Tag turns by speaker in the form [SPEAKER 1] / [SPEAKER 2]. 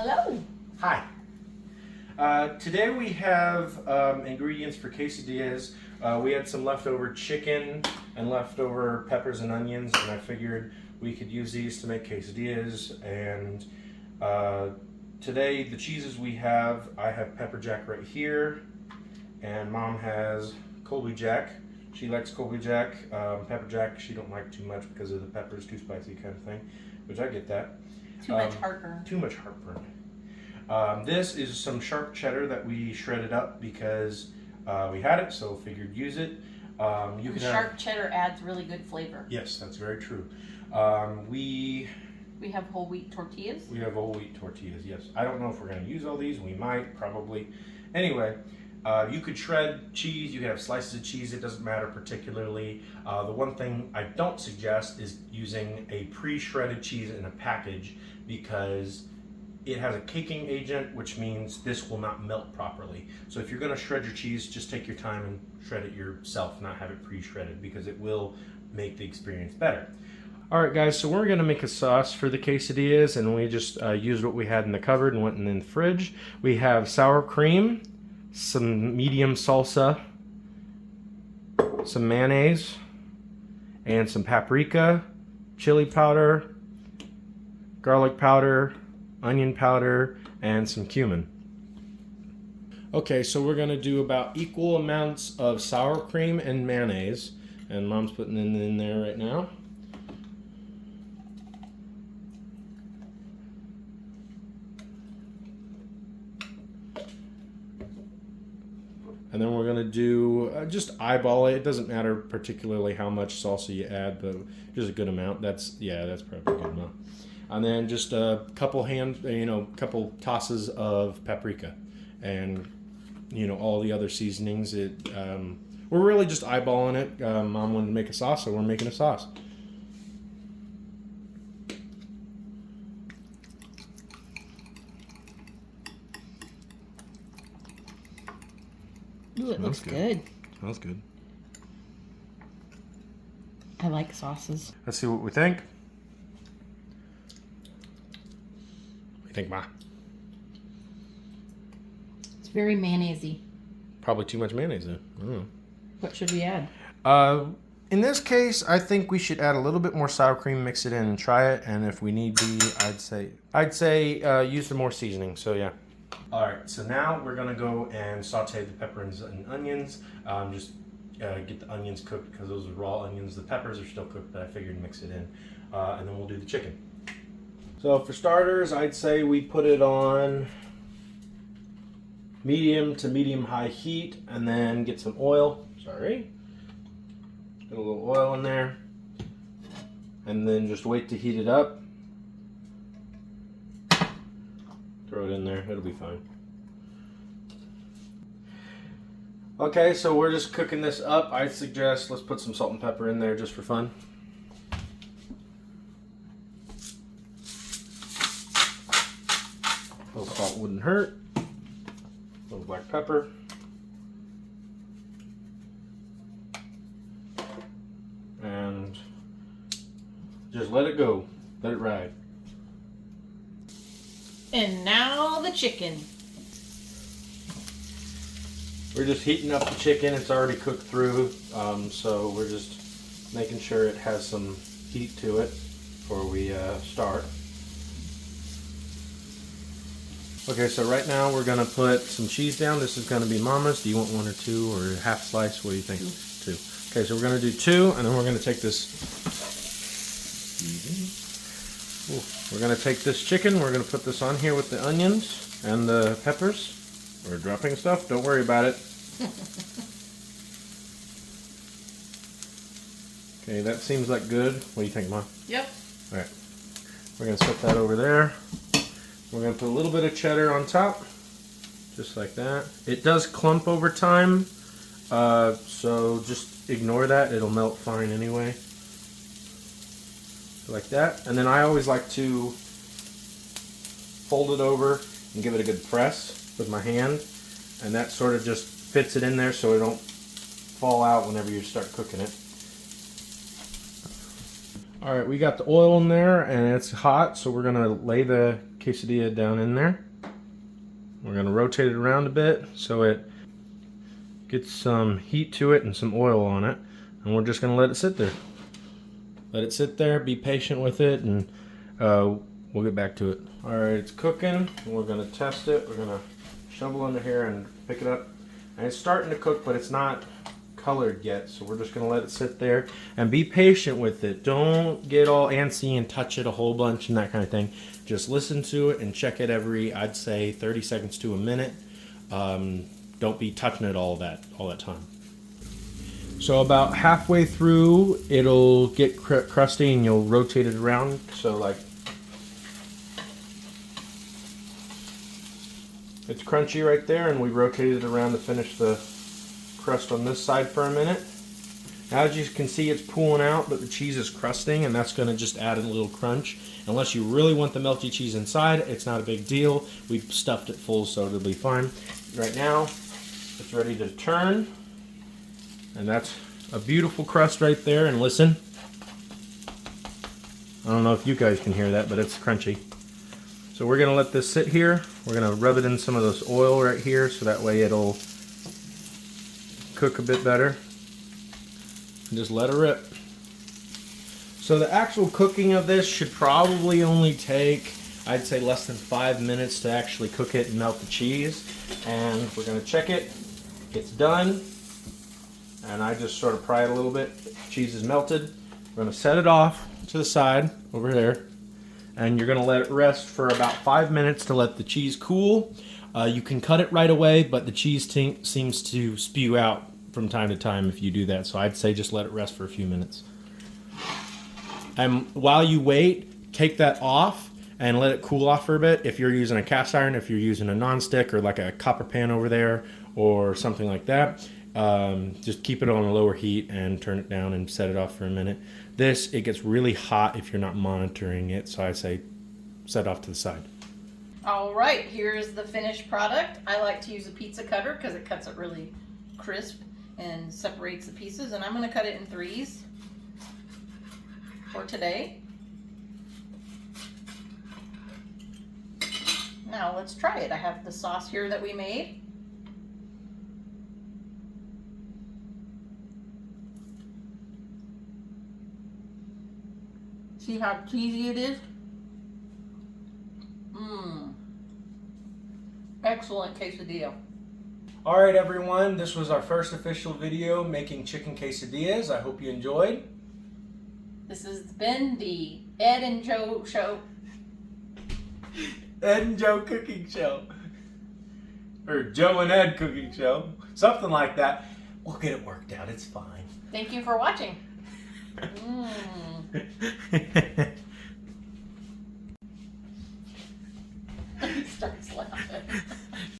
[SPEAKER 1] Hello.
[SPEAKER 2] Hi. Today we have ingredients for quesadillas. We had some leftover chicken and leftover peppers and onions, and I figured we could use these to make quesadillas. And today the cheeses we have, I have pepper jack right here, and Mom has Colby Jack. She likes Colby Jack. Pepper jack she don't like too much because of the peppers, too spicy kind of thing, which I get that.
[SPEAKER 1] Too much heartburn.
[SPEAKER 2] Too much heartburn. This is some sharp cheddar that we shredded up because we had it, so figured use it. You can
[SPEAKER 1] sharp cheddar adds really good flavor.
[SPEAKER 2] Yes, that's very true. We
[SPEAKER 1] have whole wheat tortillas.
[SPEAKER 2] We have whole wheat tortillas, yes. I don't know if we're going to use all these. We might, probably. Anyway, you could shred cheese. You could have slices of cheese. It doesn't matter particularly. The one thing I don't suggest is using a pre-shredded cheese in a package because it has a caking agent, which means this will not melt properly. So if you're going to shred your cheese, just take your time and shred it yourself, not have it pre-shredded, because it will make the experience better. All right, guys, so we're going to make a sauce for the quesadillas, and we just used what we had in the cupboard and went in the fridge. We have sour cream, some medium salsa, some mayonnaise, and some paprika, chili powder, garlic powder, onion powder, and some cumin. Okay, so we're going to do about equal amounts of sour cream and mayonnaise, and Mom's putting it in there right now. And then we're going to do, just eyeball it. It doesn't matter particularly how much salsa you add, but just a good amount. That's probably a good amount. And then just a couple couple tosses of paprika, and all the other seasonings. We're really just eyeballing it. Mom wanted to make a sauce, so we're making a sauce.
[SPEAKER 1] Ooh, it looks good.
[SPEAKER 2] Smells good.
[SPEAKER 1] I like sauces.
[SPEAKER 2] Let's see what we think. What do you think, Ma?
[SPEAKER 1] It's very mayonnaise-y.
[SPEAKER 2] Probably too much mayonnaise then. I don't know.
[SPEAKER 1] What should we add?
[SPEAKER 2] In this case, I think we should add a little bit more sour cream, mix it in, and try it. And if we need be, I'd say use some more seasoning. So yeah. All right. So now we're gonna go and saute the peppers and onions. Just get the onions cooked because those are raw onions. The peppers are still cooked, but I figured mix it in, and then we'll do the chicken. So for starters, I'd say we put it on medium to medium-high heat, and then get some oil. Sorry. Get a little oil in there, and then just wait to heat it up. Throw it in there, it'll be fine. Okay, so we're just cooking this up. I suggest let's put some salt and pepper in there just for fun. A little salt wouldn't hurt. A little black pepper. And just let it go. Let it ride.
[SPEAKER 1] And now the chicken.
[SPEAKER 2] We're just heating up the chicken. It's already cooked through, so we're just making sure it has some heat to it before we start. Okay, so right now we're going to put some cheese down. This is going to be Mama's. Do you want one or two or half slice? What do you think? Two. Okay, so we're going to do two, and then we're going to take this. We're going to take this chicken. We're going to put this on here with the onions and the peppers. We're dropping stuff. Don't worry about it. Okay, that seems like good. What do you think, Mom?
[SPEAKER 1] Yep.
[SPEAKER 2] All right. We're going to set that over there. We're going to put a little bit of cheddar on top, just like that. It does clump over time, so just ignore that. It'll melt fine anyway. Like that. And then I always like to fold it over and give it a good press with my hand, and that sort of just fits it in there so it don't fall out whenever you start cooking it. All right, we got the oil in there and it's hot, so we're gonna lay the quesadilla down in there. We're going to rotate it around a bit so it gets some heat to it and some oil on it. And we're just going to let it sit there. Let it sit there, be patient with it, and we'll get back to it. Alright, it's cooking. We're going to test it. We're going to shovel under here and pick it up. And it's starting to cook, but it's not colored yet, so we're just going to let it sit there and be patient with it. Don't get all antsy and touch it a whole bunch and that kind of thing. Just listen to it and check it every, I'd say, 30 seconds to a minute. Don't be touching it all that time. So about halfway through, it'll get crusty and you'll rotate it around. So like, it's crunchy right there, and we rotated it around to finish the crust on this side for a minute. Now, as you can see, it's pooling out, but the cheese is crusting, and that's going to just add a little crunch. Unless you really want the melty cheese inside, it's not a big deal. We've stuffed it full, so it'll be fine. Right now, it's ready to turn, and that's a beautiful crust right there. And listen, I don't know if you guys can hear that, but it's crunchy. So we're going to let this sit here. We're going to rub it in some of this oil right here, so that way it'll cook a bit better. And just let it rip. So the actual cooking of this should probably only take, I'd say, less than 5 minutes to actually cook it and melt the cheese. And we're going to check it. It's done. And I just sort of pry it a little bit. Cheese is melted. We're going to set it off to the side over there. And you're going to let it rest for about 5 minutes to let the cheese cool. You can cut it right away, but the cheese seems to spew out from time to time if you do that. So I'd say just let it rest for a few minutes. And while you wait, take that off and let it cool off for a bit. If you're using a cast iron, if you're using a non-stick or like a copper pan over there or something like that, just keep it on a lower heat and turn it down and set it off for a minute. It gets really hot if you're not monitoring it, so I say set off to the side.
[SPEAKER 1] All right, here's the finished product. I like to use a pizza cutter because it cuts it really crisp and separates the pieces, and I'm going to cut it in 3s for today. Now let's try it. I have the sauce here that we made. See how cheesy it is? Excellent quesadilla.
[SPEAKER 2] Alright everyone, this was our first official video making chicken quesadillas. I hope you enjoyed.
[SPEAKER 1] This has been the Ed and Joe Show.
[SPEAKER 2] Ed and Joe Cooking Show. Or Joe and Ed Cooking Show. Something like that. We'll get it worked out, it's fine.
[SPEAKER 1] Thank you for watching.